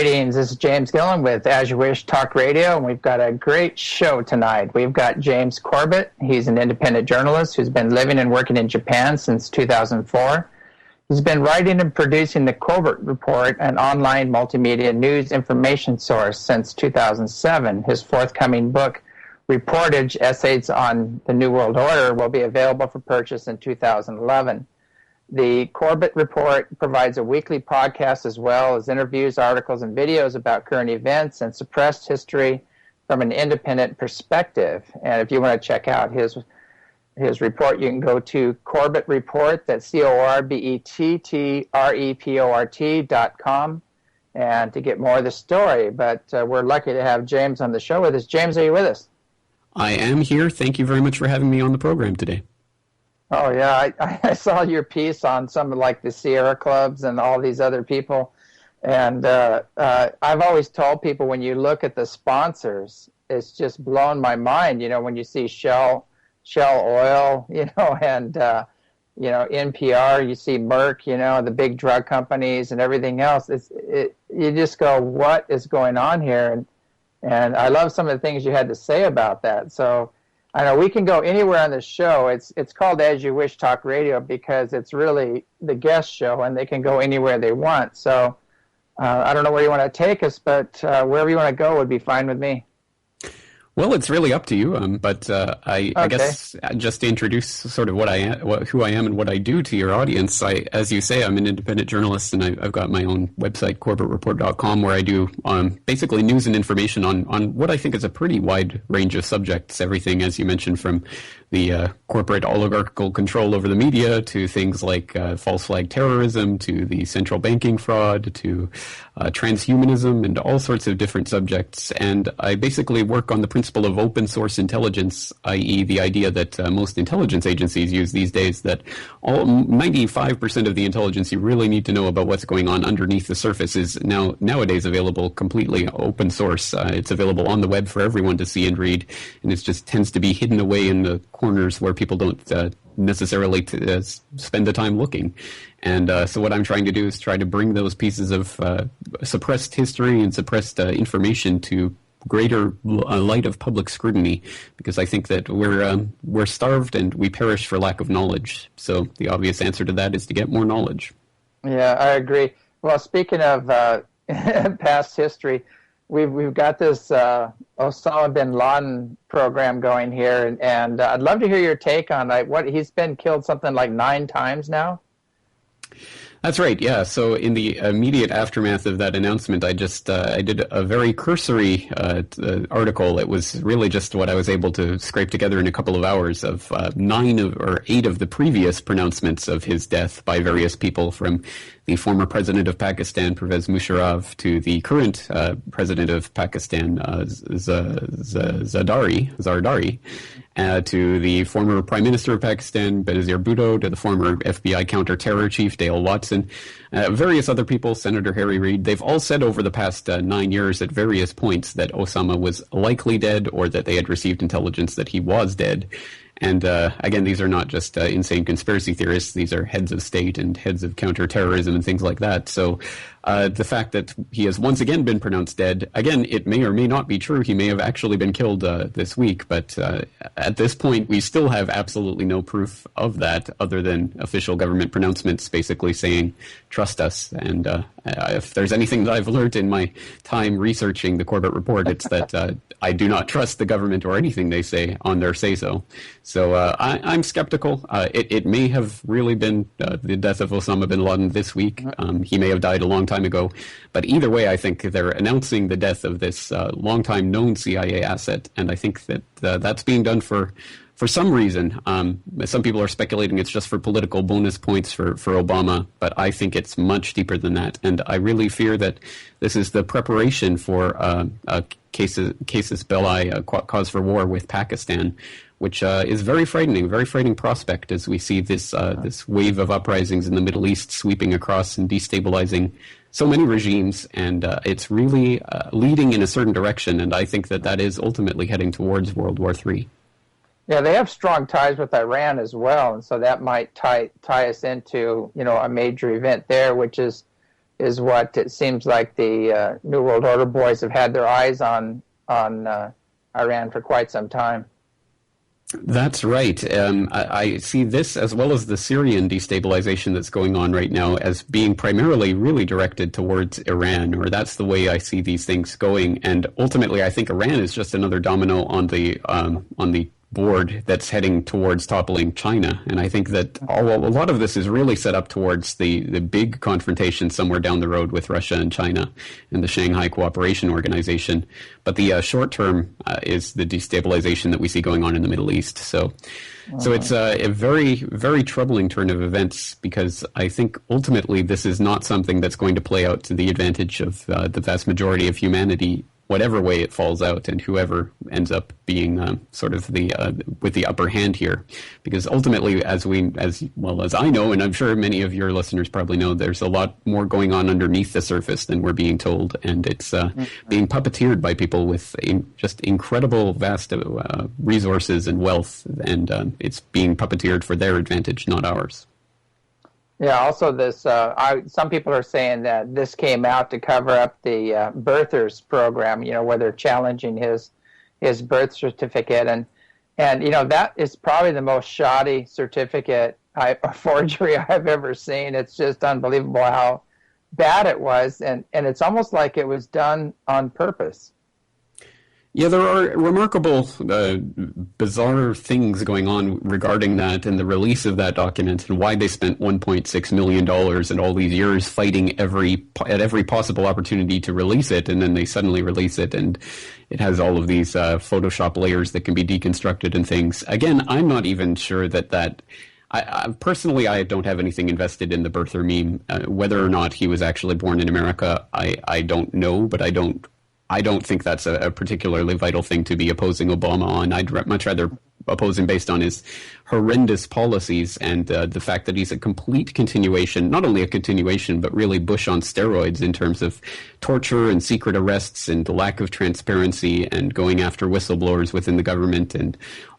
Greetings, this is James Gillen with As You Wish Talk Radio, and we've got a great show tonight. We've got James Corbett. He's an independent journalist who's been living and working in Japan since 2004. He's been writing and producing the Corbett Report, an online multimedia news information source, since 2007. His forthcoming book, Reportage, Essays on the New World Order, will be available for purchase in 2011. The Corbett Report provides a weekly podcast as well as interviews, articles, and videos about current events and suppressed history from an independent perspective. And if you want to check out his report, you can go to Corbett Report, that's CORBETTREPORT.com, and to get more of the story. But we're lucky to have James on the show with us. James, are you with us? I am here. Thank you very much for having me on the program today. Oh, yeah. I saw your piece on some of like the Sierra Clubs and all these other people. And I've always told people when you look at the sponsors, it's just blown my mind, when you see Shell Oil, and, NPR, you see Merck, the big drug companies and everything else. You just go, what is going on here? And I love some of the things you had to say about that. So I know we can go anywhere on the show. It's called As You Wish Talk Radio because it's really the guest show, and they can go anywhere they want. So I don't know where you want to take us, but wherever you want to go would be fine with me. Well, it's really up to you, but I guess just to introduce sort of who I am and what I do to your audience, as you say, I'm an independent journalist, and I've got my own website, CorbettReport.com, where I do basically news and information on what I think is a pretty wide range of subjects, everything, as you mentioned, from the corporate oligarchical control over the media to things like false flag terrorism, to the central banking fraud, to transhumanism, and all sorts of different subjects. And I basically work on the principle of open source intelligence, i.e. the idea that most intelligence agencies use these days, that 95% of the intelligence you really need to know about what's going on underneath the surface is nowadays available completely open source. It's available on the web for everyone to see and read, and it just tends to be hidden away in the corners where people don't necessarily spend the time looking. And so what I'm trying to do is try to bring those pieces of suppressed history and suppressed information to greater light of public scrutiny, because I think that we're starved and we perish for lack of knowledge. So the obvious answer to that is to get more knowledge. Yeah, I agree. Well, speaking of past history, we've got this Osama bin Laden program going here, and I'd love to hear your take on what he's been killed something like 9 times now. That's right, yeah. So in the immediate aftermath of that announcement, I did a very cursory article. It was really just what I was able to scrape together in a couple of hours of 8 of the previous pronouncements of his death by various people, from the former president of Pakistan, Pervez Musharraf, to the current president of Pakistan, Zardari, to the former Prime Minister of Pakistan, Benazir Bhutto, to the former FBI counter-terror chief, Dale Watson, various other people, Senator Harry Reid. They've all said over the past 9 years at various points that Osama was likely dead, or that they had received intelligence that he was dead. And again, these are not just insane conspiracy theorists. These are heads of state and heads of counterterrorism and things like that. So the fact that he has once again been pronounced dead, again, it may or may not be true. He may have actually been killed this week. But at this point, we still have absolutely no proof of that, other than official government pronouncements basically saying, trust us. And if there's anything that I've learned in my time researching the Corbett Report, it's that I do not trust the government or anything they say on their say-so. So I'm skeptical. It may have really been the death of Osama bin Laden this week. He may have died a long time ago. But either way, I think they're announcing the death of this long-time known CIA asset, and I think that that's being done for some reason. Some people are speculating it's just for political bonus points for Obama, but I think it's much deeper than that. And I really fear that this is the preparation for casus belli, cause for war with Pakistan, which is very frightening prospect as we see this wave of uprisings in the Middle East sweeping across and destabilizing so many regimes, and it's really leading in a certain direction, and I think that is ultimately heading towards World War III. Yeah, they have strong ties with Iran as well, and so that might tie us into a major event there, which is is what it seems like the New World Order boys have had their eyes on Iran for quite some time. That's right. I see this, as well as the Syrian destabilization that's going on right now, as being primarily really directed towards Iran, or that's the way I see these things going. And ultimately, I think Iran is just another domino on the board that's heading towards toppling China. And I think that a lot of this is really set up towards the big confrontation somewhere down the road with Russia and China and the Shanghai Cooperation Organization. But the short term is the destabilization that we see going on in the Middle East. So it's a very, very troubling turn of events, because I think ultimately this is not something that's going to play out to the advantage of the vast majority of humanity, whatever way it falls out, and whoever ends up being sort of the with the upper hand here. Because ultimately, as well as I know, and I'm sure many of your listeners probably know, there's a lot more going on underneath the surface than we're being told, and it's being puppeteered by people with just incredible vast resources and wealth, and it's being puppeteered for their advantage, not ours. Yeah, also this, some people are saying that this came out to cover up the birthers program, where they're challenging his birth certificate. And that is probably the most shoddy certificate forgery I've ever seen. It's just unbelievable how bad it was. And it's almost like it was done on purpose. Yeah, there are remarkable, bizarre things going on regarding that and the release of that document, and why they spent $1.6 million and all these years fighting at every possible opportunity to release it, and then they suddenly release it, and it has all of these Photoshop layers that can be deconstructed and things. Again, I'm not even sure that personally, I don't have anything invested in the birther meme. Whether or not he was actually born in America, I don't know, but I don't think that's a particularly vital thing to be opposing Obama on. I'd much rather oppose him based on his horrendous policies and the fact that he's a complete continuation, not only a continuation, but really Bush on steroids in terms of torture and secret arrests and the lack of transparency and going after whistleblowers within the government. And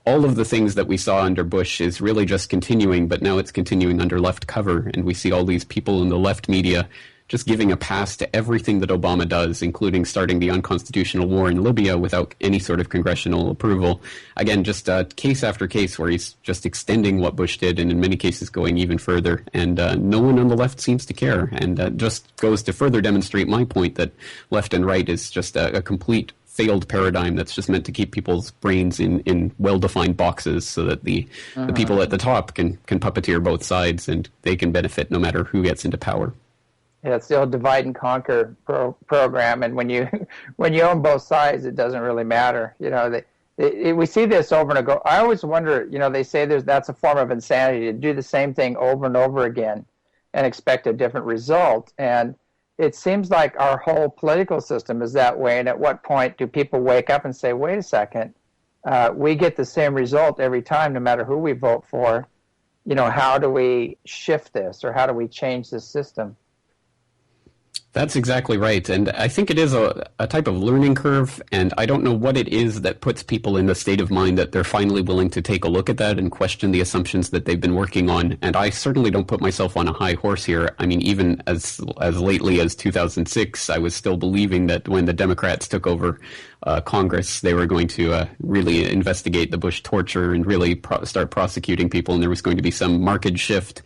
all of the things that we saw under Bush is really just continuing, but now it's continuing under left cover. And we see all these people in the left media just giving a pass to everything that Obama does, including starting the unconstitutional war in Libya without any sort of congressional approval. Again, just case after case where he's just extending what Bush did, and in many cases going even further. And no one on the left seems to care. And just goes to further demonstrate my point that left and right is just a complete failed paradigm that's just meant to keep people's brains in well-defined boxes so that the people at the top can puppeteer both sides, and they can benefit no matter who gets into power. Yeah, it's the old divide and conquer program, and when you own both sides, it doesn't really matter. We see this over and over. I always wonder. They say that's a form of insanity to do the same thing over and over again and expect a different result. And it seems like our whole political system is that way. And at what point do people wake up and say, "Wait a second, we get the same result every time, no matter who we vote for? How do we shift this, or how do we change this system?" That's exactly right. And I think it is a type of learning curve, and I don't know what it is that puts people in the state of mind that they're finally willing to take a look at that and question the assumptions that they've been working on. And I certainly don't put myself on a high horse here. I mean, even as lately as 2006, I was still believing that when the Democrats took over Congress, they were going to really investigate the Bush torture and really start prosecuting people, and there was going to be some marked shift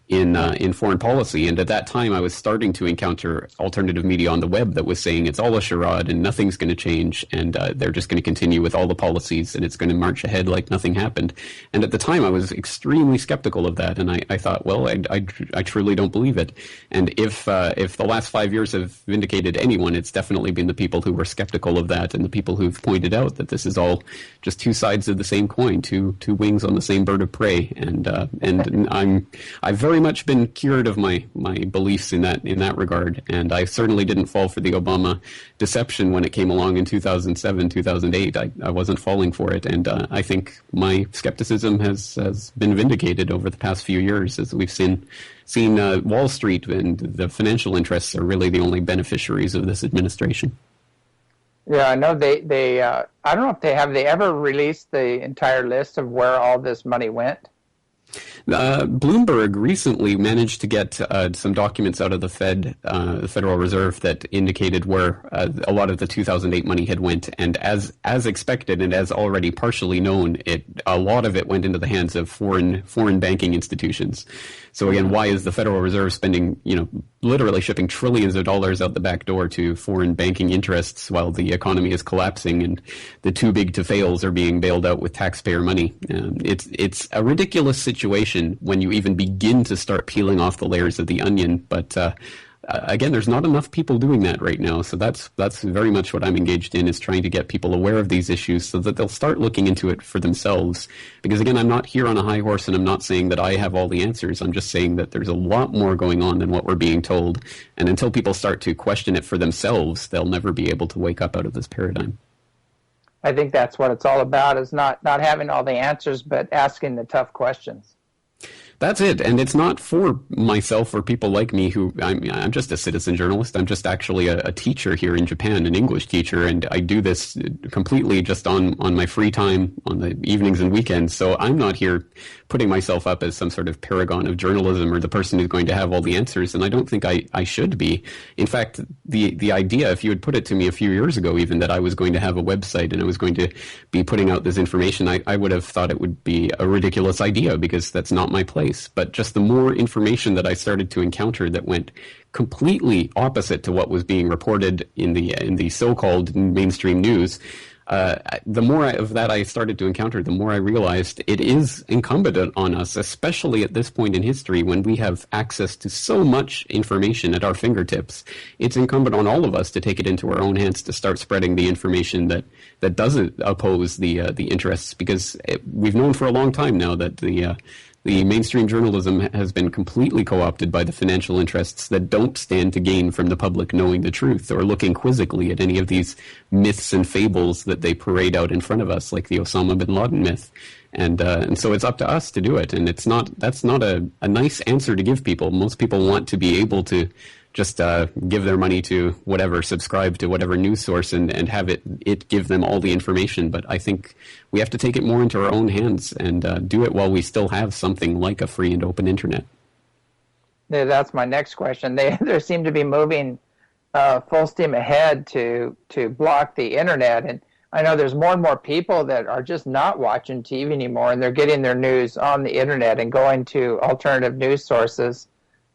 in foreign policy. And at that time, I was starting to encounter alternative media on the web that was saying it's all a charade and nothing's going to change, and they're just going to continue with all the policies and it's going to march ahead like nothing happened. And at the time, I was extremely skeptical of that, and I thought, well, I truly don't believe it. And if the last 5 years have vindicated anyone, it's definitely been the people who were skeptical of that and the people who've pointed out that this is all just two sides of the same coin, two wings on the same bird of prey. And I've very much been cured of my beliefs in that regard, and I certainly didn't fall for the Obama deception when it came along in 2007, 2008. I wasn't falling for it, and I think my skepticism has been vindicated over the past few years, as we've seen Wall Street and the financial interests are really the only beneficiaries of this administration. Yeah, I know they I don't know if they ever released the entire list of where all this money went. Bloomberg recently managed to get some documents out of the Federal Reserve, that indicated where a lot of the 2008 money had went, and as expected and as already partially known, a lot of it went into the hands of foreign banking institutions. So again, why is the Federal Reserve spending, literally shipping trillions of dollars out the back door to foreign banking interests while the economy is collapsing and the too big to fails are being bailed out with taxpayer money? It's a ridiculous situation when you even begin to start peeling off the layers of the onion. But again, there's not enough people doing that right now. So that's very much what I'm engaged in, is trying to get people aware of these issues so that they'll start looking into it for themselves. Because again, I'm not here on a high horse, and I'm not saying that I have all the answers. I'm just saying that there's a lot more going on than what we're being told. And until people start to question it for themselves, they'll never be able to wake up out of this paradigm. I think that's what it's all about, is not having all the answers, but asking the tough questions. That's it, and it's not for myself or people like me who, I'm just a citizen journalist. I'm just actually a teacher here in Japan, an English teacher, and I do this completely just on my free time, on the evenings and weekends. So I'm not here putting myself up as some sort of paragon of journalism or the person who's going to have all the answers, and I don't think I should be. In fact, the idea, if you had put it to me a few years ago even, that I was going to have a website and I was going to be putting out this information, I would have thought it would be a ridiculous idea, because that's not my place. But just the more information that I started to encounter that went completely opposite to what was being reported in the so-called mainstream news, the more of that I started to encounter, the more I realized it is incumbent on us, especially at this point in history when we have access to so much information at our fingertips. It's incumbent on all of us to take it into our own hands, to start spreading the information that doesn't oppose the interests, because we've known for a long time now that the mainstream journalism has been completely co-opted by the financial interests that don't stand to gain from the public knowing the truth or looking quizzically at any of these myths and fables that they parade out in front of us, like the Osama bin Laden myth. And so it's up to us to do it. And that's not a nice answer to give people. Most people want to be able to just give their money to whatever, subscribe to whatever news source and have it give them all the information. But I think we have to take it more into our own hands and do it while we still have something like a free and open internet. Yeah, that's my next question. They seem to be moving full steam ahead to block the internet. And I know there's more and more people that are just not watching TV anymore, and they're getting their news on the internet and going to alternative news sources.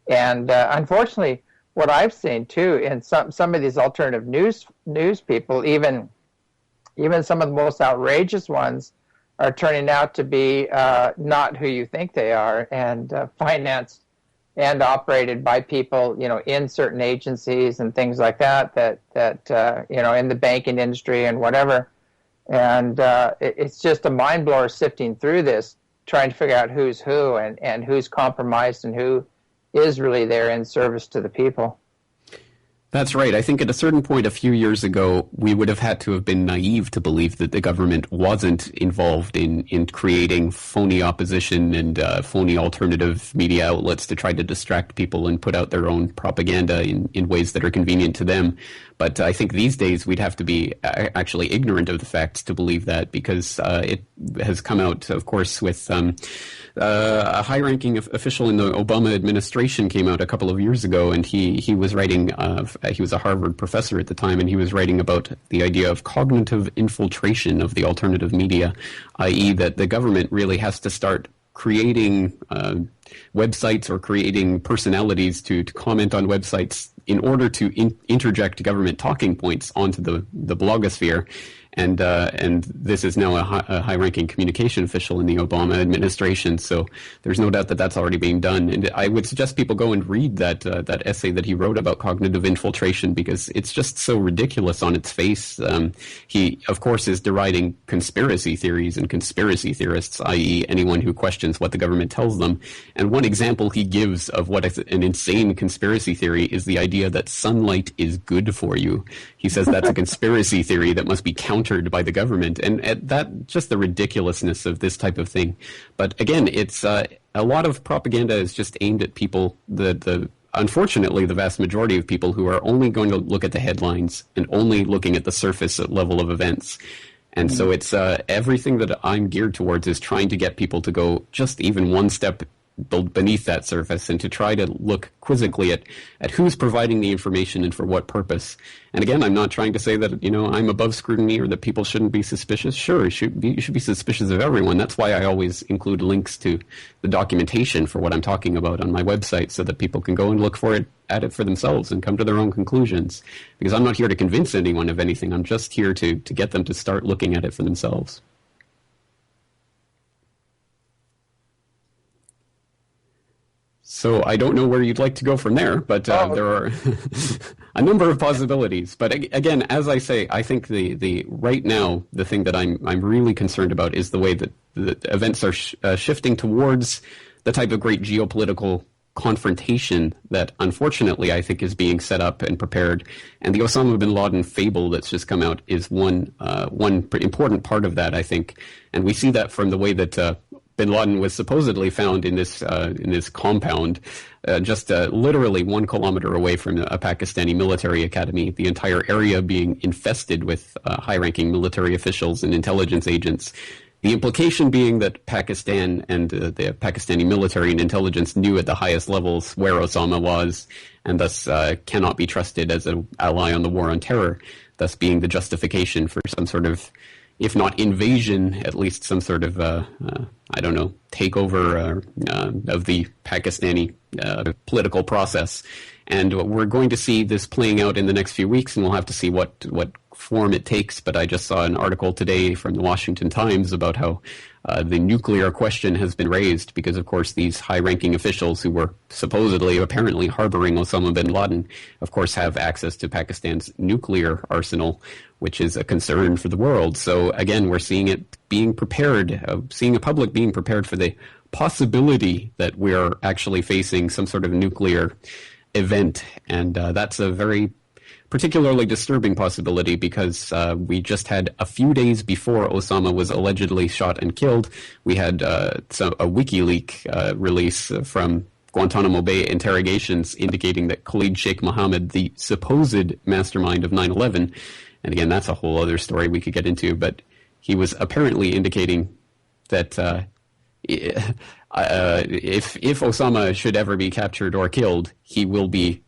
And unfortunately, what I've seen too in some of these alternative news people, even some of the most outrageous ones, are turning out to be not who you think they are, and financed and operated by people, in certain agencies and things like that in the banking industry and whatever. And it's just a mind blower sifting through this, trying to figure out who's who and who's compromised and who is really there in service to the people. That's right. I think at a certain point a few years ago, we would have had to have been naive to believe that the government wasn't involved in creating phony opposition and phony alternative media outlets to try to distract people and put out their own propaganda in ways that are convenient to them. But I think these days we'd have to be actually ignorant of the facts to believe that, because it has come out, of course, with a high-ranking official in the Obama administration came out a couple of years ago, and he was writing, he was a Harvard professor at the time, and he was writing about the idea of cognitive infiltration of the alternative media, i.e. that the government really has to start creating websites or creating personalities to comment on websites in order to interject government talking points onto the blogosphere. And this is now a high-ranking communication official in the Obama administration, so there's no doubt that that's already being done. And I would suggest people go and read that essay that he wrote about cognitive infiltration, because it's just so ridiculous on its face. He, of course, is deriding conspiracy theories and conspiracy theorists, i.e. anyone who questions what the government tells them. And one example he gives of what is an insane conspiracy theory is the idea that sunlight is good for you. He says that's a conspiracy theory that must be countered by the government, and that just the ridiculousness of this type of thing. But again, it's a lot of propaganda is just aimed at people. Unfortunately, the vast majority of people who are only going to look at the headlines and only looking at the surface level of events. And so it's everything that I'm geared towards is trying to get people to go just even one step beneath that surface and to try to look quizzically at who's providing the information and for what purpose. And again, I'm not trying to say that, I'm above scrutiny or that people shouldn't be suspicious. Sure, you should be suspicious of everyone. That's why I always include links to the documentation for what I'm talking about on my website so that people can go and look at it for themselves and come to their own conclusions. Because I'm not here to convince anyone of anything. I'm just here to get them to start looking at it for themselves. So I don't know where you'd like to go from there, but there are a number of possibilities. But again, as I say, I think the right now the thing that I'm really concerned about is the way that the events are shifting towards the type of great geopolitical confrontation that unfortunately I think is being set up and prepared. And the Osama bin Laden fable that's just come out is one important part of that, I think. And we see that from the way that bin Laden was supposedly found in this compound, just literally 1 kilometer away from a Pakistani military academy, the entire area being infested with high-ranking military officials and intelligence agents. The implication being that Pakistan and the Pakistani military and intelligence knew at the highest levels where Osama was, and thus cannot be trusted as an ally on the war on terror, thus being the justification for some sort of, if not invasion, at least some sort of, takeover of the Pakistani political process. And we're going to see this playing out in the next few weeks, and we'll have to see what form it takes. But I just saw an article today from the Washington Times about how the nuclear question has been raised because, of course, these high-ranking officials who were apparently harboring Osama bin Laden, of course, have access to Pakistan's nuclear arsenal, which is a concern for the world. So, again, we're seeing it being prepared, seeing a public being prepared for the possibility that we are actually facing some sort of nuclear event. And that's a very particularly disturbing possibility because we just had a few days before Osama was allegedly shot and killed, we had a WikiLeaks release from Guantanamo Bay interrogations indicating that Khalid Sheikh Mohammed, the supposed mastermind of 9/11, and again, that's a whole other story we could get into, but he was apparently indicating that if Osama should ever be captured or killed, he will be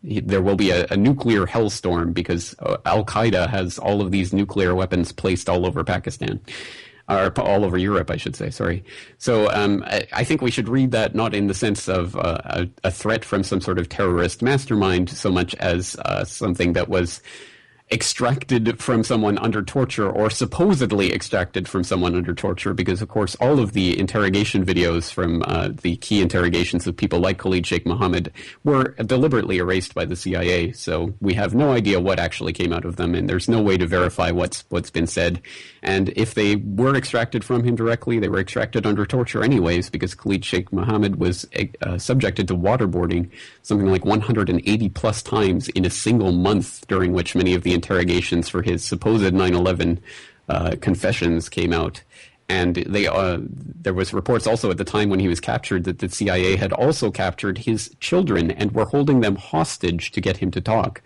there will be a nuclear hellstorm because Al-Qaeda has all of these nuclear weapons placed all over Pakistan. Or all over Europe, I should say, sorry. So I think we should read that not in the sense of a threat from some sort of terrorist mastermind so much as something that was extracted from someone under torture or supposedly extracted from someone under torture because, of course, all of the interrogation videos from the key interrogations of people like Khalid Sheikh Mohammed were deliberately erased by the CIA. So we have no idea what actually came out of them, and there's no way to verify what's been said. And if they were extracted from him directly, they were extracted under torture anyways because Khalid Sheikh Mohammed was subjected to waterboarding something like 180 plus times in a single month, during which many of the interrogations for his supposed 9/11 confessions came out. And there was reports also at the time when he was captured that the CIA had also captured his children and were holding them hostage to get him to talk.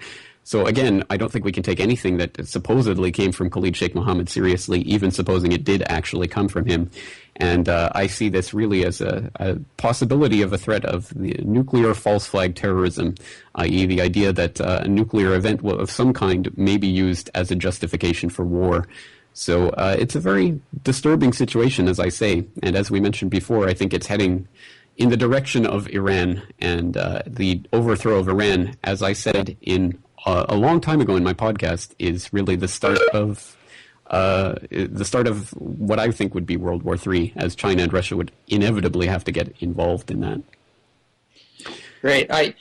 So again, I don't think we can take anything that supposedly came from Khalid Sheikh Mohammed seriously, even supposing it did actually come from him. And I see this really as a possibility of a threat of the nuclear false flag terrorism, i.e. the idea that a nuclear event of some kind may be used as a justification for war. So it's a very disturbing situation, as I say. And as we mentioned before, I think it's heading in the direction of Iran, and the overthrow of Iran, as I said a long time ago in my podcast, is really the start of what I think would be World War III, as China and Russia would inevitably have to get involved in that. Great. I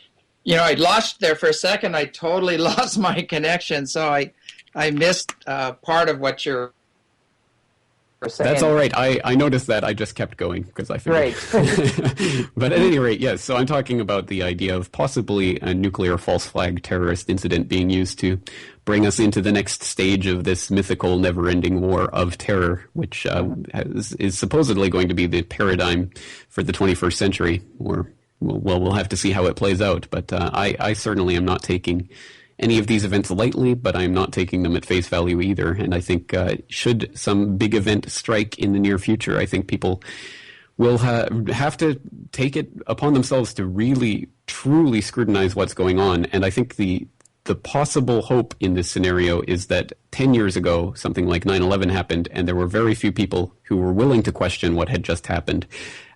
lost there for a second. I totally lost my connection, so I missed part of what you're saying. That's all right. I noticed that. I just kept going because I figured. Right. But at any rate, yes. So I'm talking about the idea of possibly a nuclear false flag terrorist incident being used to bring us into the next stage of this mythical, never-ending war of terror, which is supposedly going to be the paradigm for the 21st century. Or, well, we'll have to see how it plays out. But I certainly am not taking any of these events lightly, but I'm not taking them at face value either. And I think should some big event strike in the near future, I think people will have to take it upon themselves to really, truly scrutinize what's going on. And I think the possible hope in this scenario is that 10 years ago, something like 9/11 happened, and there were very few people who were willing to question what had just happened.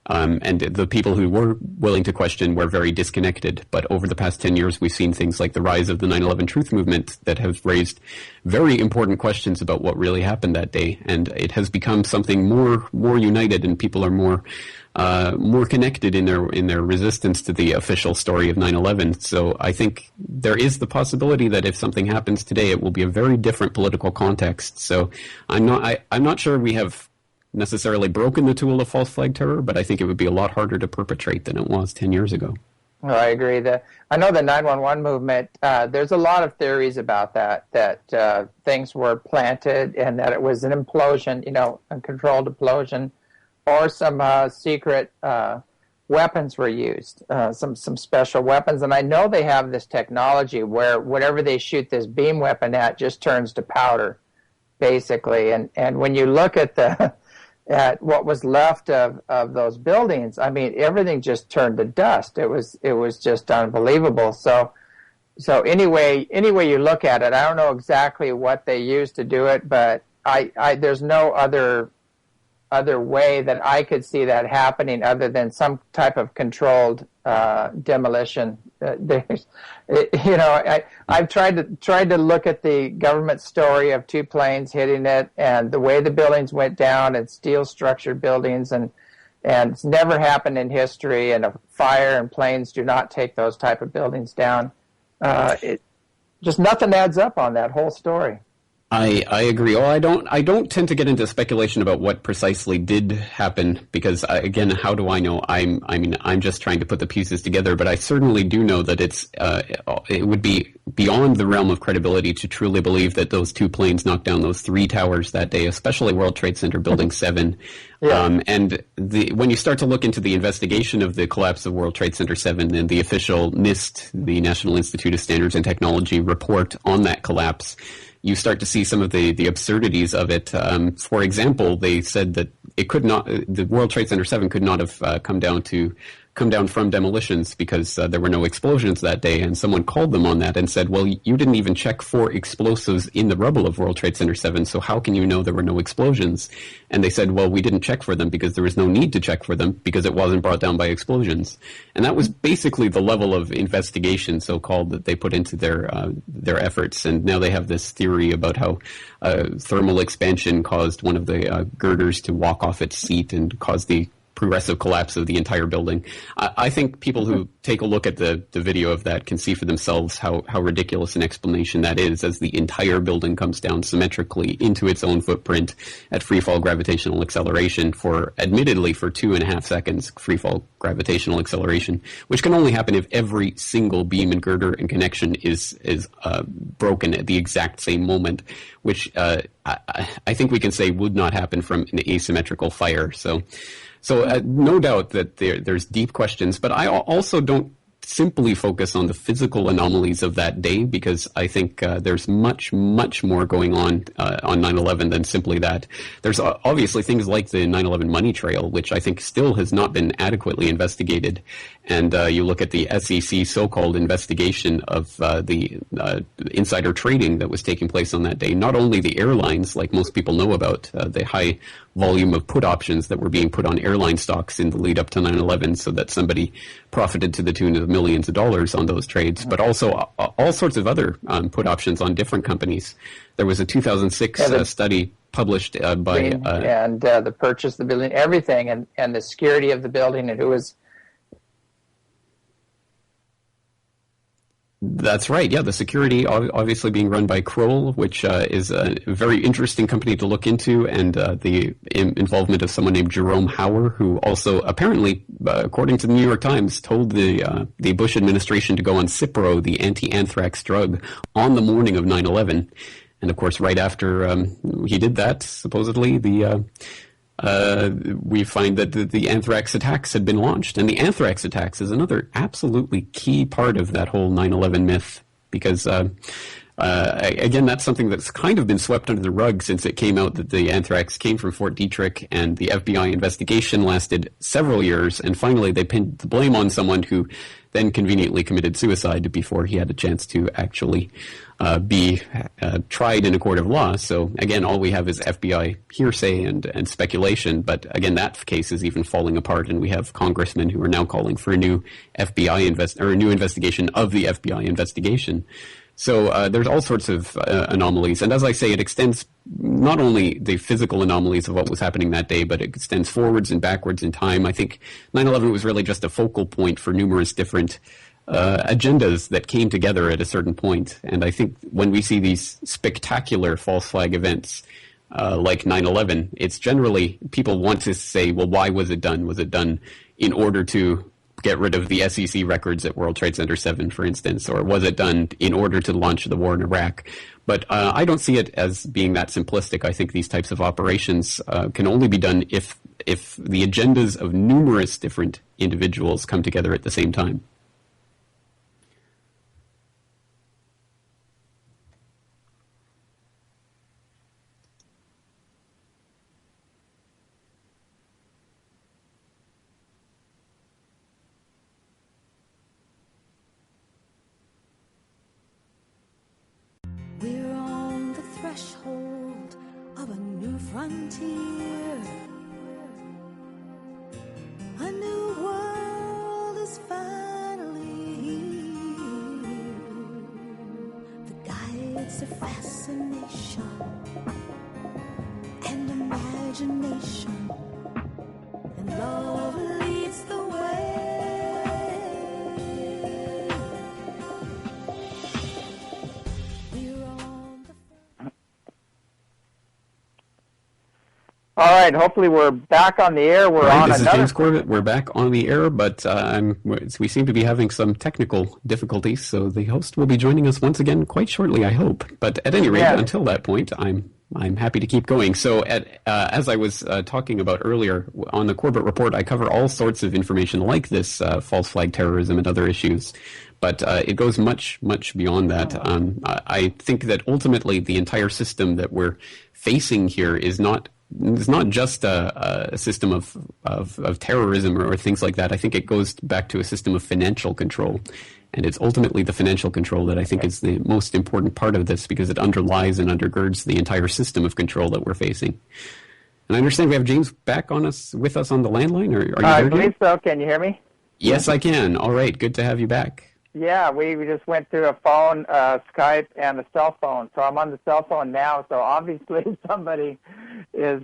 And the people who were willing to question were very disconnected. But over the past 10 years, we've seen things like the rise of the 9/11 truth movement that have raised very important questions about what really happened that day. And it has become something more united, and people are more connected in their resistance to the official story of 9/11. So I think there is the possibility that if something happens today, it will be a very different political context. So I'm not sure we have necessarily broken the tool of false flag terror, but I think it would be a lot harder to perpetrate than it was 10 years ago. Well, I agree. I know the 911 movement, there's a lot of theories about that things were planted and that it was an implosion, a controlled implosion, or some secret weapons were used, some special weapons. And I know they have this technology where whatever they shoot this beam weapon at just turns to powder, basically. And when you look at what was left of those buildings, I mean, everything just turned to dust. It was just unbelievable. So anyway you look at it, I don't know exactly what they used to do it, but there's no other way that I could see that happening other than some type of controlled demolition. I've tried to look at the government story of two planes hitting it and the way the buildings went down, and steel structured buildings, and it's never happened in history. And a fire and planes do not take those type of buildings down. Just nothing adds up on that whole story. I agree. Oh, I don't tend to get into speculation about what precisely did happen because, again, how do I know? I'm just trying to put the pieces together. But I certainly do know that it would be beyond the realm of credibility to truly believe that those two planes knocked down those three towers that day, especially World Trade Center Building 7. Yeah. And when you start to look into the investigation of the collapse of World Trade Center 7 and the official NIST, the National Institute of Standards and Technology report on that collapse, you start to see some of the absurdities of it. For example, they said that the World Trade Center 7 could not have come down from demolitions because there were no explosions that day. And someone called them on that and said, well, you didn't even check for explosives in the rubble of World Trade Center 7, so how can you know there were no explosions? And they said, well, we didn't check for them because there was no need to check for them because it wasn't brought down by explosions. And that was basically the level of investigation, so-called, that they put into their efforts. And now they have this theory about how thermal expansion caused one of the girders to walk off its seat and caused the progressive collapse of the entire building. I think people who take a look at the video of that can see for themselves how ridiculous an explanation that is, as the entire building comes down symmetrically into its own footprint at freefall gravitational acceleration admittedly for 2.5 seconds freefall gravitational acceleration, which can only happen if every single beam and girder and connection is broken at the exact same moment, which I think we can say would not happen from an asymmetrical fire. So no doubt that there's deep questions, but I also don't simply focus on the physical anomalies of that day because I think there's much, much more going on 9/11 than simply that. There's obviously things like the 9/11 money trail, which I think still has not been adequately investigated. And you look at the SEC so-called investigation of the insider trading that was taking place on that day. Not only the airlines, like most people know about, the high volume of put options that were being put on airline stocks in the lead up to 9/11 so that somebody profited to the tune of millions of dollars on those trades, but also all sorts of other put options on different companies. There was a 2006 study published by... and the purchase of the building, everything, and the security of the building, and who was... That's right. Yeah, the security obviously being run by Kroll, which is a very interesting company to look into, and the involvement of someone named Jerome Hauer, who also apparently, according to the New York Times, told the Bush administration to go on Cipro, the anti-anthrax drug, on the morning of 9/11. And of course, right after he did that, supposedly we find that the anthrax attacks had been launched. And the anthrax attacks is another absolutely key part of that whole 9/11 myth, because again, that's something that's kind of been swept under the rug since it came out that the anthrax came from Fort Detrick, and the FBI investigation lasted several years, and finally they pinned the blame on someone who then conveniently committed suicide before he had a chance to actually be tried in a court of law. So again, all we have is FBI hearsay and speculation, but again, that case is even falling apart, and we have congressmen who are now calling for a new a new investigation of the FBI investigation. So there's all sorts of anomalies. And as I say, it extends not only the physical anomalies of what was happening that day, but it extends forwards and backwards in time. I think 9/11 was really just a focal point for numerous different agendas that came together at a certain point. And I think when we see these spectacular false flag events like 9/11, it's generally people want to say, well, why was it done? Was it done in order to get rid of the SEC records at World Trade Center 7, for instance, or was it done in order to launch the war in Iraq? But I don't see it as being that simplistic. I think these types of operations can only be done if the agendas of numerous different individuals come together at the same time. We're on the threshold of a new frontier. A new world is finally here. The guides of fascination and imagination, and love leads the way. All right, hopefully we're back on the air. We're on This another... is James Corbett. We're back on the air, but we seem to be having some technical difficulties, so the host will be joining us once again quite shortly, I hope. But at any rate, until that point, I'm happy to keep going. So as I was talking about earlier, on the Corbett Report, I cover all sorts of information like this, false flag terrorism and other issues. But it goes much, much beyond that. I think that ultimately the entire system that we're facing here is not just a system of terrorism or things like that. I think it goes back to a system of financial control. And it's ultimately the financial control that I think is the most important part of this, because it underlies and undergirds the entire system of control that we're facing. And I understand we have James back with us on the landline. Are you there? I believe so. Can you hear me? Yes, I can. All right. Good to have you back. Yeah, we just went through a phone, Skype, and a cell phone. So I'm on the cell phone now. So obviously somebody is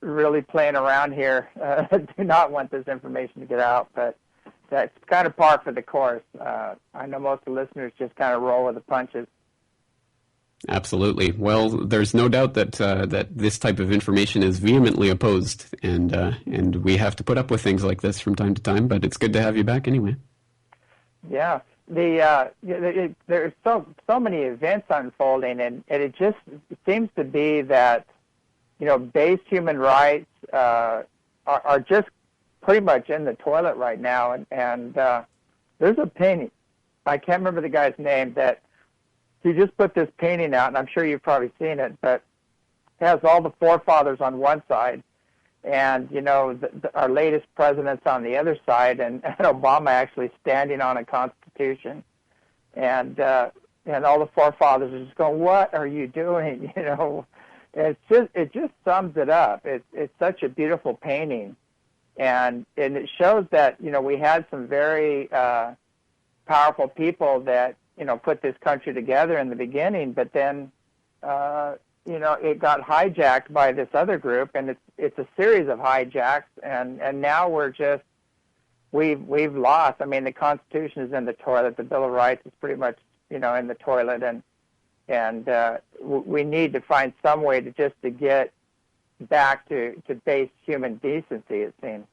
really playing around here. Do not want this information to get out, but that's kind of par for the course. I know most of the listeners just kind of roll with the punches. Absolutely. Well, there's no doubt that that this type of information is vehemently opposed, and we have to put up with things like this from time to time. But it's good to have you back anyway. Yeah, there's so many events unfolding, and it just seems to be that base human rights are just pretty much in the toilet right now. And there's a painting, I can't remember the guy's name, that he just put this painting out, and I'm sure you've probably seen it, but it has all the forefathers on one side, and our latest president's on the other side, and Obama actually standing on a constitution, and all the forefathers are just going, "What are you doing?" It just sums it up. It's such a beautiful painting, and it shows that we had some very powerful people that put this country together in the beginning, but then it got hijacked by this other group, and it's a series of hijacks, and now we've lost. I mean, the Constitution is in the toilet. The Bill of Rights is pretty much in the toilet, and we need to find some way to get back to base human decency, it seems.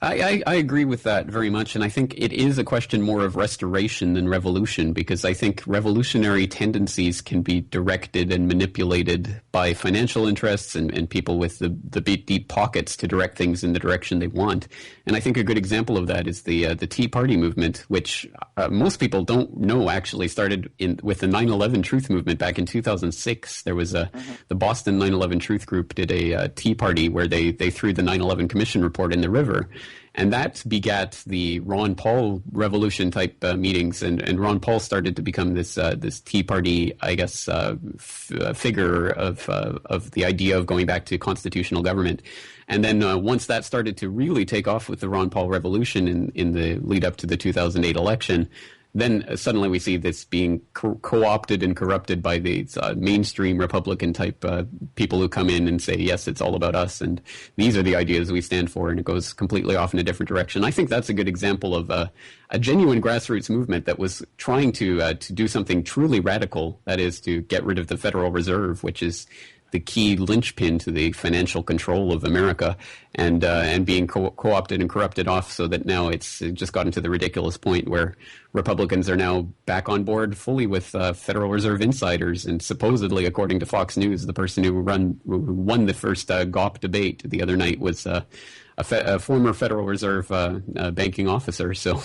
I agree with that very much, and I think it is a question more of restoration than revolution, because I think revolutionary tendencies can be directed and manipulated by financial interests and people with the deep pockets to direct things in the direction they want. And I think a good example of that is the Tea Party movement, which most people don't know actually started with the 9/11 Truth movement back in 2006. There was the Boston 9/11 Truth Group did a Tea Party where they threw the 9/11 Commission report in the river. And that begat the Ron Paul revolution type meetings, and Ron Paul started to become this Tea Party, I guess, figure of the idea of going back to constitutional government. And then once that started to really take off with the Ron Paul revolution in the lead up to the 2008 election, then suddenly we see this being co-opted and corrupted by these mainstream Republican type people who come in and say, yes, it's all about us, and these are the ideas we stand for, and it goes completely off in a different direction. I think that's a good example of a genuine grassroots movement that was trying to do something truly radical, that is to get rid of the Federal Reserve, which is the key linchpin to the financial control of America, and being co-opted and corrupted off, so that now it's just gotten to the ridiculous point where Republicans are now back on board fully with Federal Reserve insiders, and supposedly, according to Fox News, the person who won the first GOP debate the other night was a former Federal Reserve banking officer. So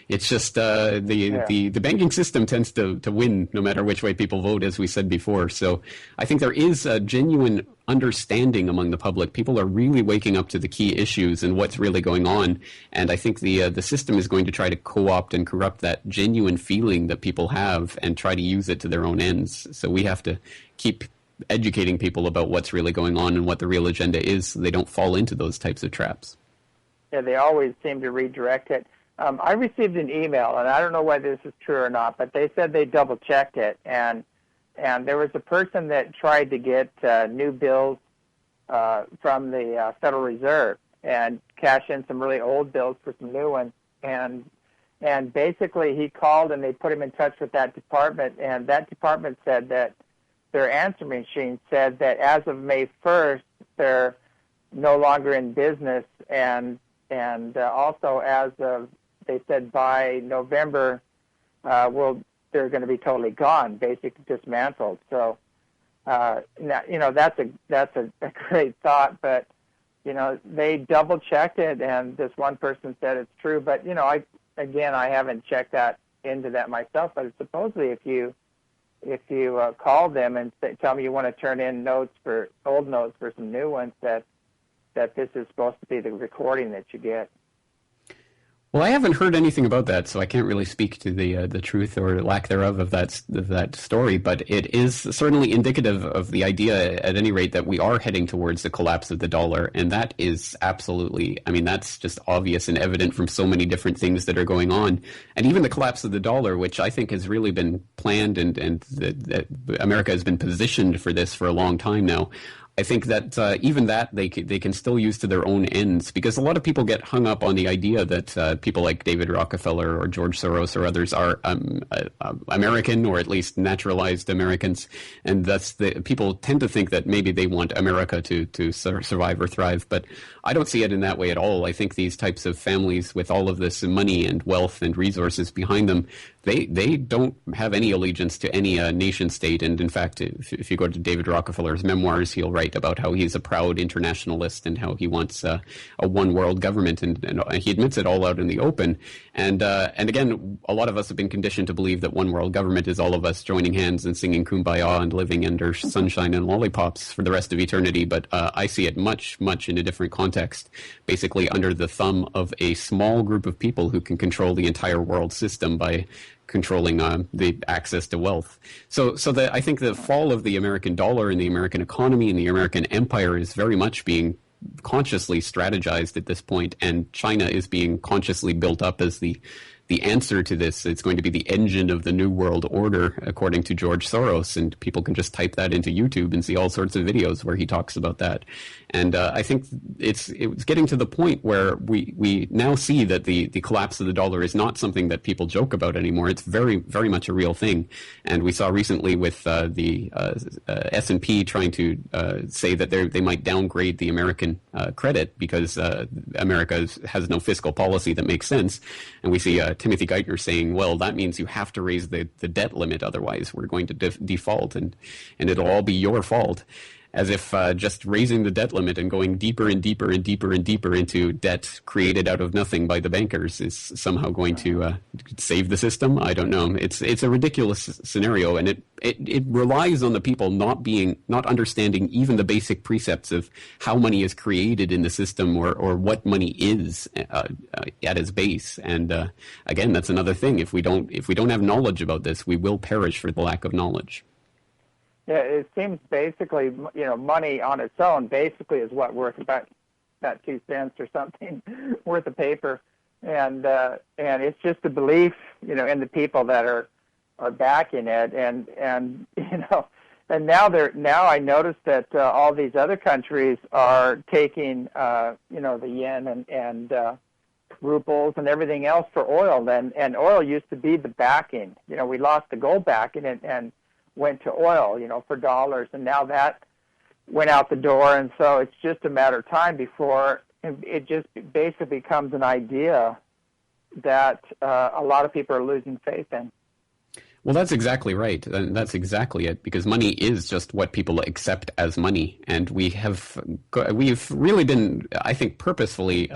it's just the banking system tends to win no matter which way people vote, as we said before. So I think there is a genuine understanding among the public. People are really waking up to the key issues and what's really going on. And I think the system is going to try to co-opt and corrupt that genuine feeling that people have and try to use it to their own ends. So we have to keep educating people about what's really going on and what the real agenda is, so they don't fall into those types of traps. Yeah, they always seem to redirect it. I received an email, and I don't know whether this is true or not, but they said they double-checked it, and there was a person that tried to get new bills from the Federal Reserve and cash in some really old bills for some new ones, and basically he called and they put him in touch with that department, and that department said that their answer machine said that as of May 1st, they're no longer in business, and also as of, they said by November, they're going to be totally gone, basically dismantled. So, now, that's a great thought, but they double checked it, and this one person said it's true. But I haven't checked into that myself. But supposedly, if you call them and tell them you want to turn in old notes for some new ones, that this is supposed to be the recording that you get. Well, I haven't heard anything about that, so I can't really speak to the truth or lack thereof of that story. But it is certainly indicative of the idea, at any rate, that we are heading towards the collapse of the dollar, and that is absolutely, that's just obvious and evident from so many different things that are going on. And even the collapse of the dollar, which I think has really been planned, and that America has been positioned for this for a long time now. I think that even that they can still use to their own ends, because a lot of people get hung up on the idea that people like David Rockefeller or George Soros or others are American, or at least naturalized Americans, and thus people tend to think that maybe they want America to survive or thrive. But I don't see it in that way at all. I think these types of families with all of this money and wealth and resources behind them, they don't have any allegiance to any nation state. And in fact, if you go to David Rockefeller's memoirs, he'll write about how he's a proud internationalist and how he wants a one world government, and he admits it all out in the open. And again, a lot of us have been conditioned to believe that one world government is all of us joining hands and singing Kumbaya and living under sunshine and lollipops for the rest of eternity. But I see it much, much in a different context, basically under the thumb of a small group of people who can control the entire world system by controlling the access to wealth. So I think the fall of the American dollar and the American economy and the American empire is very much being consciously strategized at this point, and China is being consciously built up as the answer to this. It's going to be the engine of the New World Order, according to George Soros, and people can just type that into YouTube and see all sorts of videos where he talks about that. And I think it's getting to the point where we now see that the collapse of the dollar is not something that people joke about anymore. It's very, very much a real thing. And we saw recently with the S&P trying to say that they might downgrade the American credit because America has no fiscal policy that makes sense. And we see Timothy Geithner saying, well, that means you have to raise the debt limit, otherwise we're going to default, and it'll all be your fault. As if just raising the debt limit and going deeper and deeper and deeper and deeper into debt created out of nothing by the bankers is somehow going to save the system. I don't know. It's a ridiculous scenario, and it relies on the people not understanding even the basic precepts of how money is created in the system or what money is at its base. And again, that's another thing. If we don't have knowledge about this, we will perish for the lack of knowledge. Yeah, it seems basically, money on its own basically is what worth about 2 cents or something worth of paper, and it's just the belief, in the people that are backing it, and now I noticed that all these other countries are taking the yen and rubles and everything else for oil, and oil used to be the backing. We lost the gold backing and went to oil, for dollars, and now that went out the door, and so it's just a matter of time before it just basically becomes an idea that a lot of people are losing faith in. Well, that's exactly right. And that's exactly it, because money is just what people accept as money. And we've really been, I think, purposefully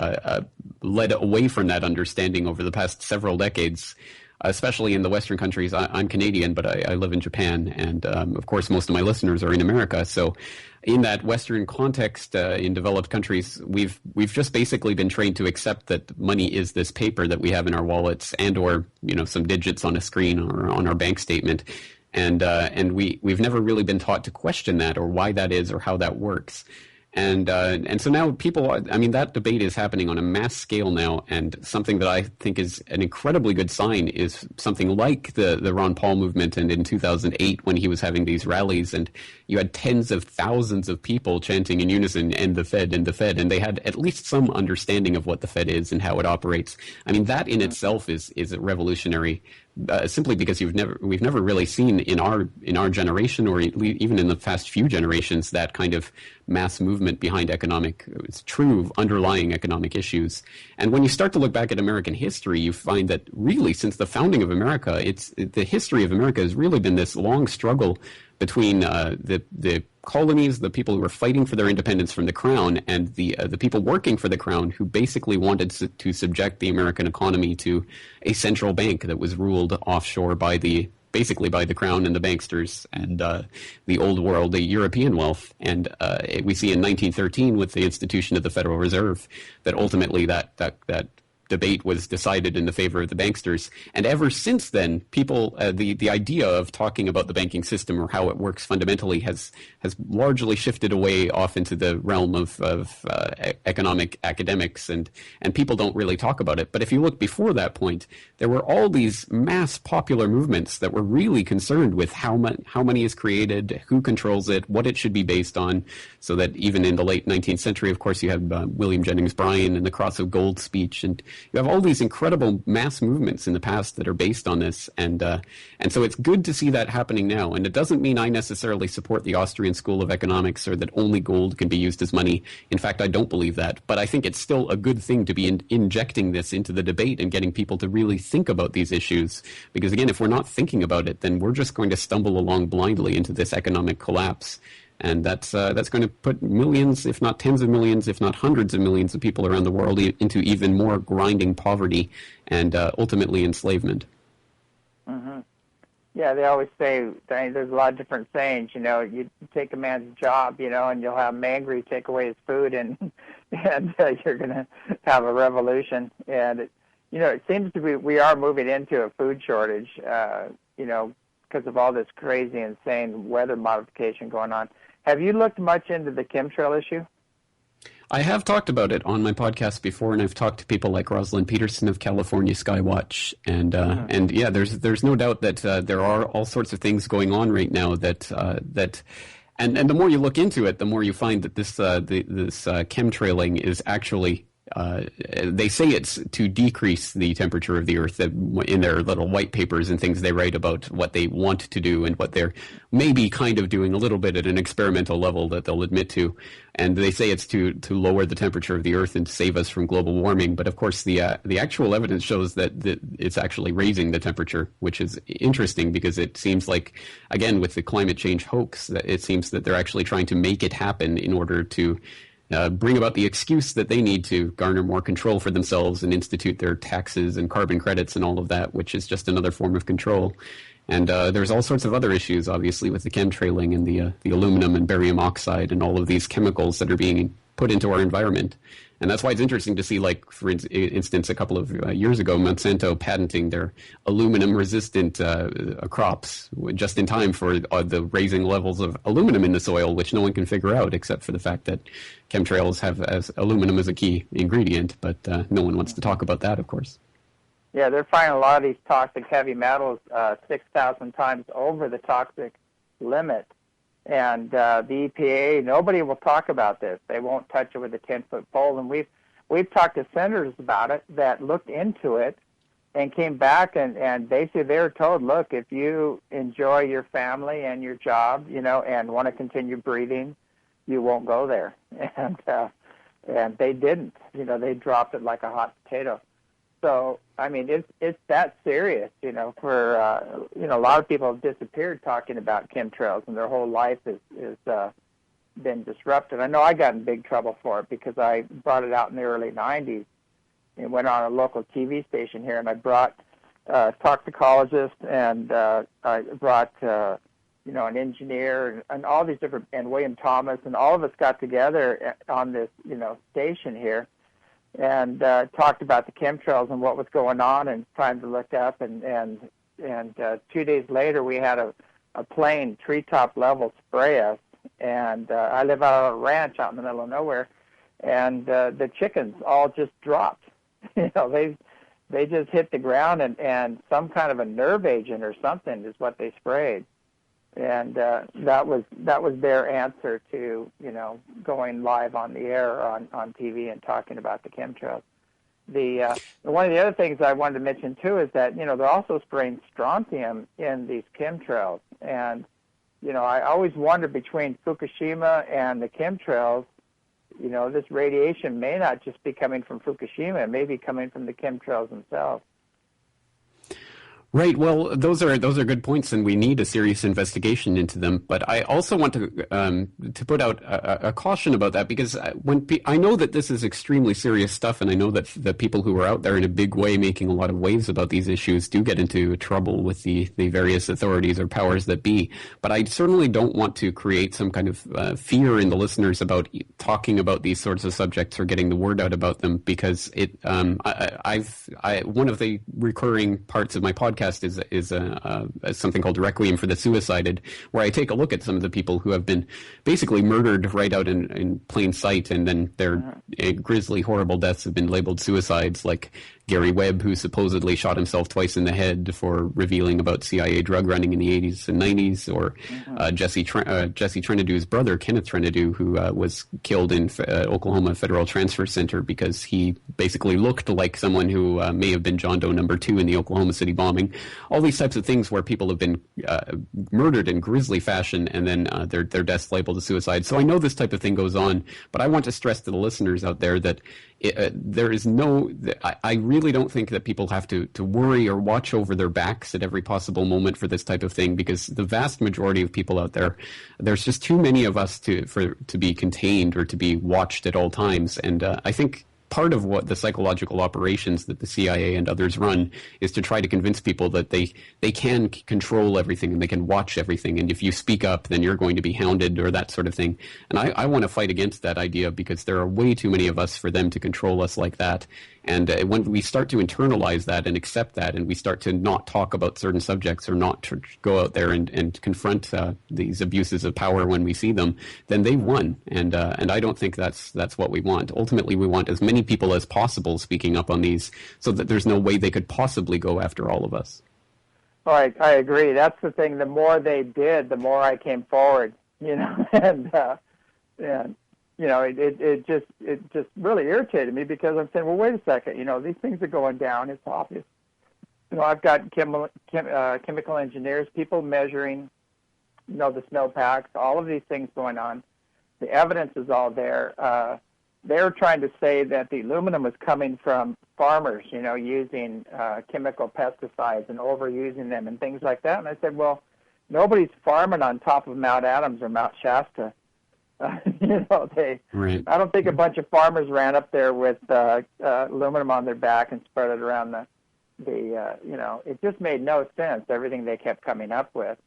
led away from that understanding over the past several decades, especially in the Western countries. I'm Canadian, but I live in Japan, and of course most of my listeners are in America. So in that Western context, in developed countries, we've just basically been trained to accept that money is this paper that we have in our wallets or some digits on a screen or on our bank statement. And we've never really been taught to question that or why that is or how that works. And so now that debate is happening on a mass scale now, and something that I think is an incredibly good sign is something like the Ron Paul movement, and in 2008 when he was having these rallies and you had tens of thousands of people chanting in unison, "End the Fed, end the Fed," and they had at least some understanding of what the Fed is and how it operates. I mean, that in itself is a revolutionary, simply because we've never really seen in our generation, or even in the past few generations, that kind of mass movement behind true underlying economic issues. And when you start to look back at American history, you find that really since the founding of America, the history of America has really been this long struggle between the colonies, the people who were fighting for their independence from the crown, and the people working for the crown, who basically wanted to subject the American economy to a central bank that was ruled offshore basically by the crown and the banksters and the old world, the European wealth. And we see in 1913 with the institution of the Federal Reserve that ultimately that debate was decided in the favor of the banksters. And ever since then, people, the idea of talking about the banking system or how it works fundamentally has largely shifted away off into the realm of economic academics, and people don't really talk about it. But if you look before that point, there were all these mass popular movements that were really concerned with how money is created, who controls it, what it should be based on, so that even in the late 19th century, of course, you have William Jennings Bryan and the Cross of Gold speech, and you have all these incredible mass movements in the past that are based on this, and so it's good to see that happening now. And it doesn't mean I necessarily support the Austrian School of Economics or that only gold can be used as money. In fact, I don't believe that. But I think it's still a good thing to be injecting this into the debate and getting people to really think about these issues. Because again, if we're not thinking about it, then we're just going to stumble along blindly into this economic collapse. And that's going to put millions, if not tens of millions, if not hundreds of millions of people around the world into even more grinding poverty and ultimately enslavement. Mm-hmm. Yeah, they always say, there's a lot of different sayings, you take a man's job, and you'll have him angry, take away his food, and you're going to have a revolution. And, it seems to be we are moving into a food shortage, because of all this crazy, insane weather modification going on. Have you looked much into the chemtrail issue? I have talked about it on my podcast before, and I've talked to people like Rosalind Peterson of California Skywatch, and yeah, there's no doubt that there are all sorts of things going on right now that and the more you look into it, the more you find that this chemtrailing is actually they say it's to decrease the temperature of the Earth in their little white papers and things they write about what they want to do and what they're maybe kind of doing a little bit at an experimental level that they'll admit to. And they say it's to lower the temperature of the Earth and save us from global warming. But of course, the actual evidence shows that it's actually raising the temperature, which is interesting because it seems like, again, with the climate change hoax, that it seems that they're actually trying to make it happen in order to bring about the excuse that they need to garner more control for themselves and institute their taxes and carbon credits and all of that, which is just another form of control. And there's all sorts of other issues, obviously, with the chemtrailing and the aluminum and barium oxide and all of these chemicals that are being put into our environment. And that's why it's interesting to see, like, for instance, a couple of years ago, Monsanto patenting their aluminum-resistant crops just in time for the raising levels of aluminum in the soil, which no one can figure out except for the fact that chemtrails have aluminum as a key ingredient. But no one wants to talk about that, of course. Yeah, they're finding a lot of these toxic heavy metals 6,000 times over the toxic limit. And the EPA, nobody will talk about this. They won't touch it with a 10-foot pole. And we've talked to senators about it that looked into it and came back and basically they were told, look, if you enjoy your family and your job, and want to continue breathing, you won't go there. And they didn't. They dropped it like a hot potato. So, I mean, it's that serious, for, a lot of people have disappeared talking about chemtrails and their whole life is been disrupted. I know I got in big trouble for it because I brought it out in the early 90s and went on a local TV station here and I brought toxicologists and I brought, an engineer and all these different, and William Thomas, and all of us got together on this, station here. And talked about the chemtrails and what was going on and trying to look up. And 2 days later, we had a plane, treetop level, spray us. And I live out on a ranch out in the middle of nowhere. And the chickens all just dropped. They just hit the ground and some kind of a nerve agent or something is what they sprayed. And that was their answer to going live on the air on TV and talking about the chemtrails. One of the other things I wanted to mention too is that they're also spraying strontium in these chemtrails, and I always wonder between Fukushima and the chemtrails, this radiation may not just be coming from Fukushima, it may be coming from the chemtrails themselves. Right. Well, those are good points, and we need a serious investigation into them. But I also want to put out a caution about that because I know that this is extremely serious stuff, and I know that the people who are out there in a big way making a lot of waves about these issues do get into trouble with the various authorities or powers that be. But I certainly don't want to create some kind of fear in the listeners about talking about these sorts of subjects or getting the word out about them because one of the recurring parts of my podcast is something called Requiem for the Suicided, where I take a look at some of the people who have been basically murdered right out in plain sight, and then their grisly, horrible deaths have been labeled suicides, like Gary Webb, who supposedly shot himself twice in the head for revealing about CIA drug running in the 80s and 90s, or Jesse Trenadue's brother, Kenneth Trenadew, who was killed in Oklahoma Federal Transfer Center because he basically looked like someone who may have been John Doe number 2 in the Oklahoma City bombing. All these types of things where people have been murdered in grisly fashion and then their deaths labeled as suicide. So I know this type of thing goes on, but I want to stress to the listeners out there that there is I really don't think that people have to worry or watch over their backs at every possible moment for this type of thing, because the vast majority of people out there, there's just too many of us to be contained or to be watched at all times. And I think part of what the psychological operations that the CIA and others run is to try to convince people that they can control everything and they can watch everything. And if you speak up, then you're going to be hounded or that sort of thing. And I want to fight against that idea because there are way too many of us for them to control us like that. And when we start to internalize that and accept that, and we start to not talk about certain subjects or not to go out there and confront these abuses of power when we see them, then they won. And I don't think that's what we want. Ultimately, we want as many people as possible speaking up on these, so that there's no way they could possibly go after all of us. All right, I agree. That's the thing. The more they did, the more I came forward. And it just really irritated me because I'm saying, well, wait a second, these things are going down. It's obvious. I've got chemical engineers, people measuring, the snowpacks, all of these things going on. The evidence is all there. They're trying to say that the aluminum is coming from farmers, using chemical pesticides and overusing them and things like that. And I said, well, nobody's farming on top of Mount Adams or Mount Shasta. Right. I don't think a bunch of farmers ran up there with aluminum on their back and spread it around it just made no sense, everything they kept coming up with.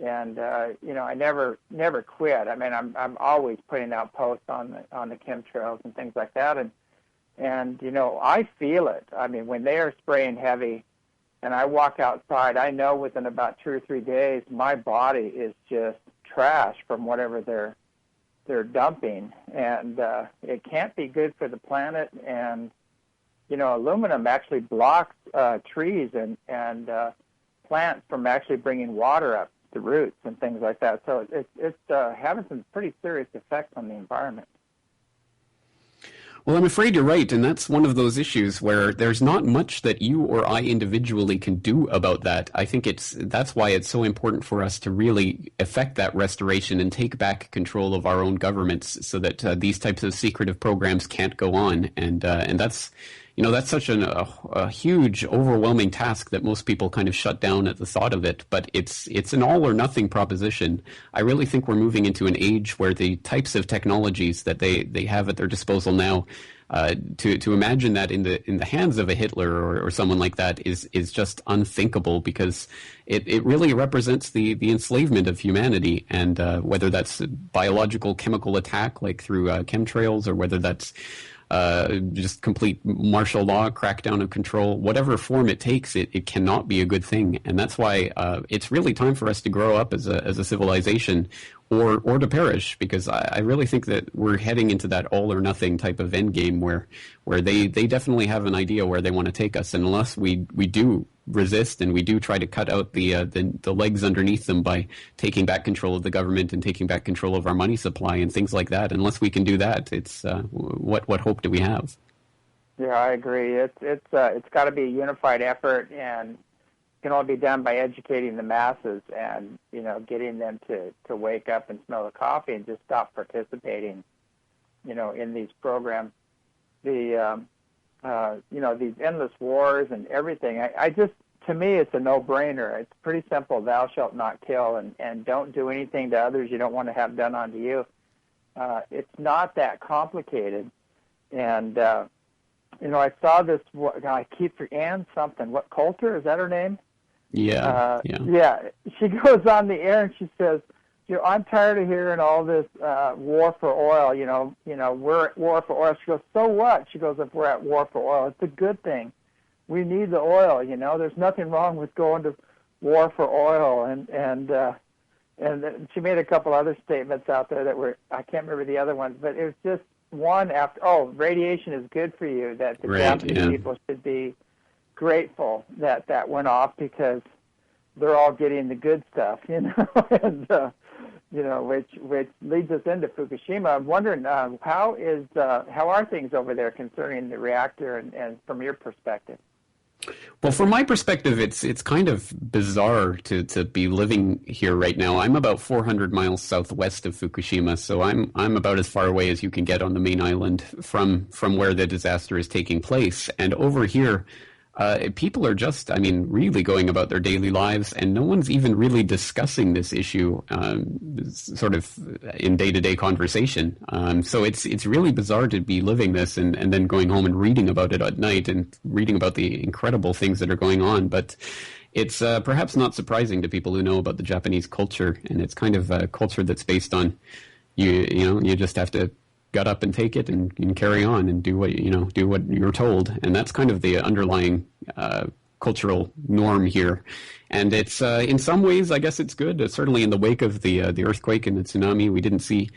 And I never quit. I mean, I'm always putting out posts on the chemtrails and things like that, and I feel it. I mean, when they are spraying heavy, and I walk outside, I know within about 2 or 3 days, my body is just trash from whatever they're dumping, and it can't be good for the planet. And aluminum actually blocks trees and plants from actually bringing water up the roots and things like that. So it's having some pretty serious effects on the environment. Well, I'm afraid you're right, and that's one of those issues where there's not much that you or I individually can do about that. I think that's why it's so important for us to really effect that restoration and take back control of our own governments so that these types of secretive programs can't go on. And that's such a huge, overwhelming task that most people kind of shut down at the thought of it. But it's an all or nothing proposition. I really think we're moving into an age where the types of technologies that they have at their disposal now, to imagine that in the hands of a Hitler or someone like that is just unthinkable, because it really represents the enslavement of humanity. And whether that's a biological chemical attack like through chemtrails, or whether that's just complete martial law, crackdown of control, whatever form it takes, it cannot be a good thing. And that's why it's really time for us to grow up as a civilization, or to perish, because I really think that we're heading into that all or nothing type of end game where they definitely have an idea where they want to take us. And unless we do resist and we do try to cut out the legs underneath them by taking back control of the government and taking back control of our money supply and things like that, unless we can do that, it's what hope do we have? Yeah, I agree. It's got to be a unified effort, and can only be done by educating the masses and getting them to wake up and smell the coffee and just stop participating in these programs. These endless wars and everything. To me, it's a no-brainer. It's pretty simple. Thou shalt not kill, and don't do anything to others you don't want to have done unto you. It's not that complicated. And, I saw this, I keep forgetting something. What, Coulter, is that her name? Yeah. Yeah. She goes on the air and she says, I'm tired of hearing all this war for oil. We're at war for oil. She goes, so what? She goes, if we're at war for oil, it's a good thing. We need the oil. There's nothing wrong with going to war for oil. And she made a couple other statements out there that were, I can't remember the other ones, but it was just one after. Oh, radiation is good for you. That the Japanese people should be grateful that went off, because they're all getting the good stuff, and which leads us into Fukushima. I'm wondering how are things over there concerning the reactor, and from your perspective? Well, from my perspective, it's kind of bizarre to be living here right now. I'm about 400 miles southwest of Fukushima, so I'm about as far away as you can get on the main island from where the disaster is taking place. And over here, people are just, really going about their daily lives, and no one's even really discussing this issue sort of in day-to-day conversation. So it's really bizarre to be living this and then going home and reading about it at night and reading about the incredible things that are going on. But it's perhaps not surprising to people who know about the Japanese culture, and it's kind of a culture that's based on you just have to gut up and take it and carry on and do what you're told. And that's kind of the underlying cultural norm here. And it's in some ways, I guess it's good. Certainly in the wake of the earthquake and the tsunami, we didn't see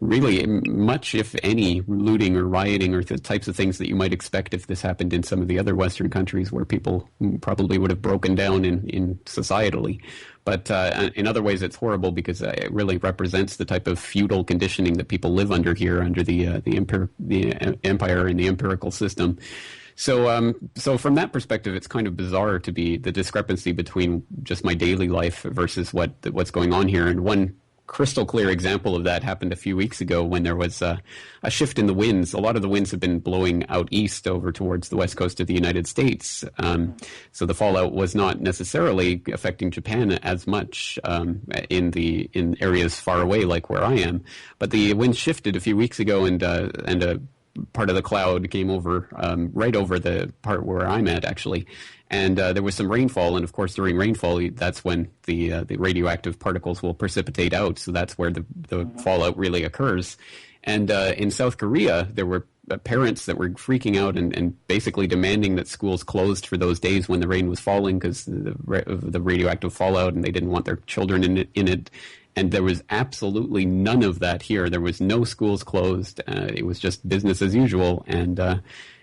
really much, if any, looting or rioting or the types of things that you might expect if this happened in some of the other Western countries where people probably would have broken down in societally. But in other ways, it's horrible because it really represents the type of feudal conditioning that people live under here, under the empire and the empirical system. So from that perspective, it's kind of bizarre to be the discrepancy between just my daily life versus what's going on here. And one crystal clear example of that happened a few weeks ago when there was a shift in the winds. A lot of the winds have been blowing out east over towards the west coast of the United States. So the fallout was not necessarily affecting Japan as much in areas far away like where I am. But the wind shifted a few weeks ago and a part of the cloud came over right over the part where I'm at, actually. And there was some rainfall, and of course during rainfall, that's when the radioactive particles will precipitate out, so that's where the fallout really occurs. And in South Korea, there were parents that were freaking out and basically demanding that schools closed for those days when the rain was falling because of the radioactive fallout, and they didn't want their children in it. And there was absolutely none of that here. There was no schools closed. It was just business as usual, and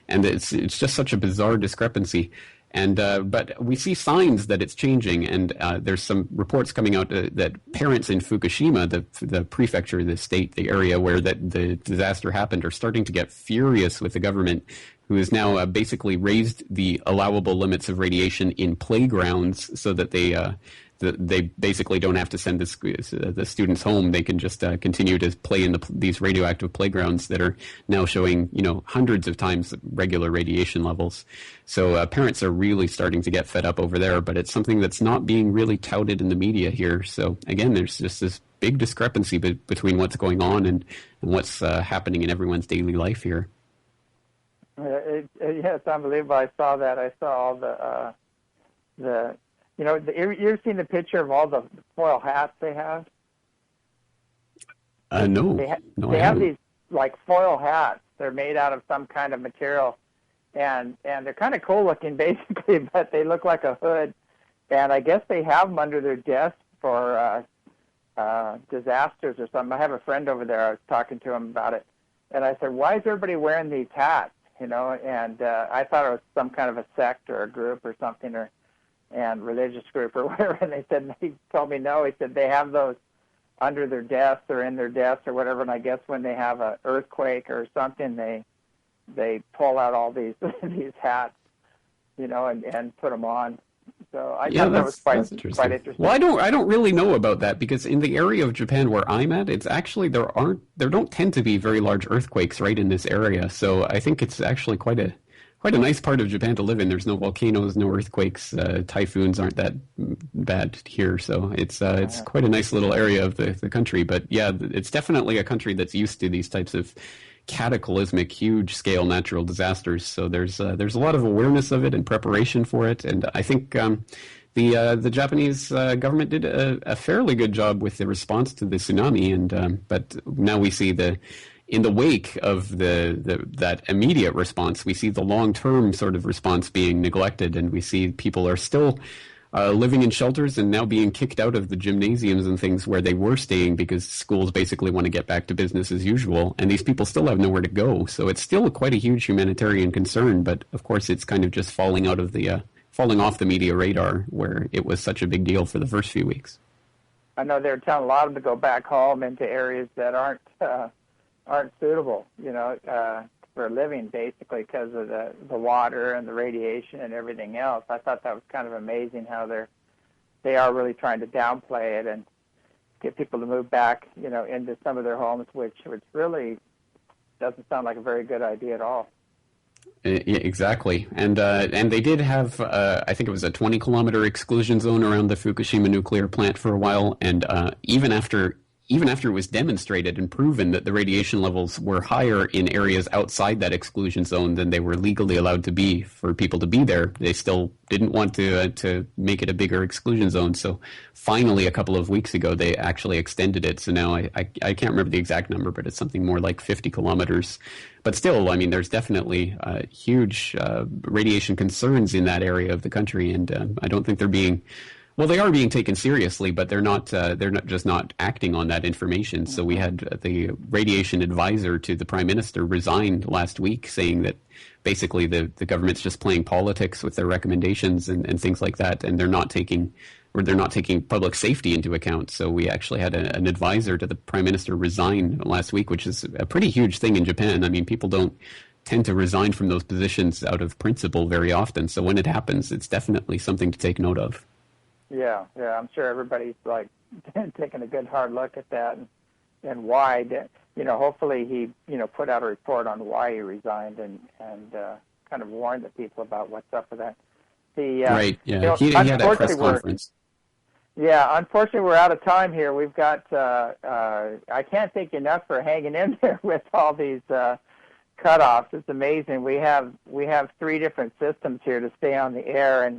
it's just such a bizarre discrepancy. And but we see signs that it's changing, and there's some reports coming out that parents in Fukushima, the prefecture, the state, the area where the disaster happened, are starting to get furious with the government, who has now basically raised the allowable limits of radiation in playgrounds so that they basically don't have to send the students home. They can just continue to play in these radioactive playgrounds that are now showing, hundreds of times regular radiation levels. So parents are really starting to get fed up over there, but it's something that's not being really touted in the media here. So again, there's just this big discrepancy between what's going on and what's happening in everyone's daily life here. Yeah, it's unbelievable. I saw that. I saw all you've seen the picture of all the foil hats they have? No. They have these like foil hats. They're made out of some kind of material, and they're kind of cool looking, basically, but they look like a hood. And I guess they have them under their desk for disasters or something. I have a friend over there. I was talking to him about it, and I said, "Why is everybody wearing these hats?" And I thought it was some kind of a sect or a group or something, and religious group or whatever. And he told me no. He said they have those under their desks or in their desks or whatever. And I guess when they have an earthquake or something, they pull out all these these hats, and put them on. So I thought that was quite interesting. Well, I don't really know about that because in the area of Japan where I'm at, it's actually there don't tend to be very large earthquakes right in this area. So I think it's actually quite a nice part of Japan to live in. There's no volcanoes, no earthquakes. Typhoons aren't that bad here, so it's quite a nice little area of the country. But yeah, it's definitely a country that's used to these types of cataclysmic, huge-scale natural disasters. So there's a lot of awareness of it and preparation for it. And I think the Japanese government did a fairly good job with the response to the tsunami. And but now we see in the wake of that immediate response, we see the long-term sort of response being neglected, and we see people are still living in shelters and now being kicked out of the gymnasiums and things where they were staying because schools basically want to get back to business as usual, and these people still have nowhere to go. So it's still quite a huge humanitarian concern, but of course it's kind of just falling off the media radar where it was such a big deal for the first few weeks. I know they're telling a lot of them to go back home into areas that aren't suitable, for living, basically, because of the water and the radiation and everything else. I thought that was kind of amazing how they are really trying to downplay it and get people to move back, into some of their homes, which really doesn't sound like a very good idea at all. Yeah, exactly. And they did have, I think it was a 20-kilometer exclusion zone around the Fukushima nuclear plant for a while, and even after it was demonstrated and proven that the radiation levels were higher in areas outside that exclusion zone than they were legally allowed to be for people to be there, they still didn't want to make it a bigger exclusion zone. So finally, a couple of weeks ago, they actually extended it. So now I can't remember the exact number, but it's something more like 50 kilometers. But still, I mean, there's definitely huge radiation concerns in that area of the country, and I don't think they're being Well, they are being taken seriously, but they're not. They're not just not acting on that information. So we had the radiation advisor to the prime minister resigned last week, saying that basically the government's just playing politics with their recommendations and things like that, and they're not taking public safety into account. So we actually had an advisor to the prime minister resign last week, which is a pretty huge thing in Japan. I mean, people don't tend to resign from those positions out of principle very often. So when it happens, it's definitely something to take note of. Yeah, I'm sure everybody's like taking a good hard look at that and why. Hopefully he put out a report on why he resigned and kind of warned the people about what's up with that. Right. Yeah. He had that press conference. Yeah, unfortunately, we're out of time here. We've got. I can't thank you enough for hanging in there with all these cutoffs. It's amazing. We have 3 different systems here to stay on the air,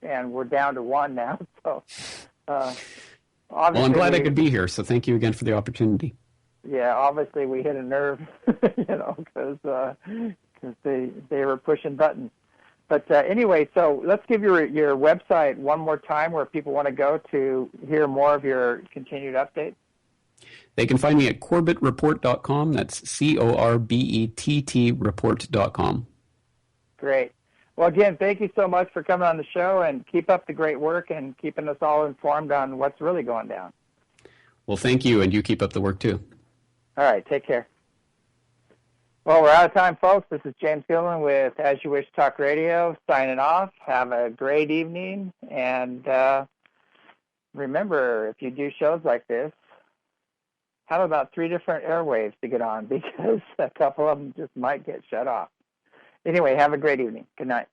and we're down to 1 now. So, well, I'm glad I could be here. So thank you again for the opportunity. Yeah, obviously we hit a nerve, because they were pushing buttons. But anyway, so let's give your website one more time where people want to go to hear more of your continued updates. They can find me at CorbettReport.com. That's CORBETT report.com. Great. Well, again, thank you so much for coming on the show, and keep up the great work and keeping us all informed on what's really going down. Well, thank you, and you keep up the work too. All right, take care. Well, we're out of time, folks. This is James Gilman with As You Wish Talk Radio, signing off. Have a great evening, and remember, if you do shows like this, have about 3 different airwaves to get on, because a couple of them just might get shut off. Anyway, have a great evening. Good night.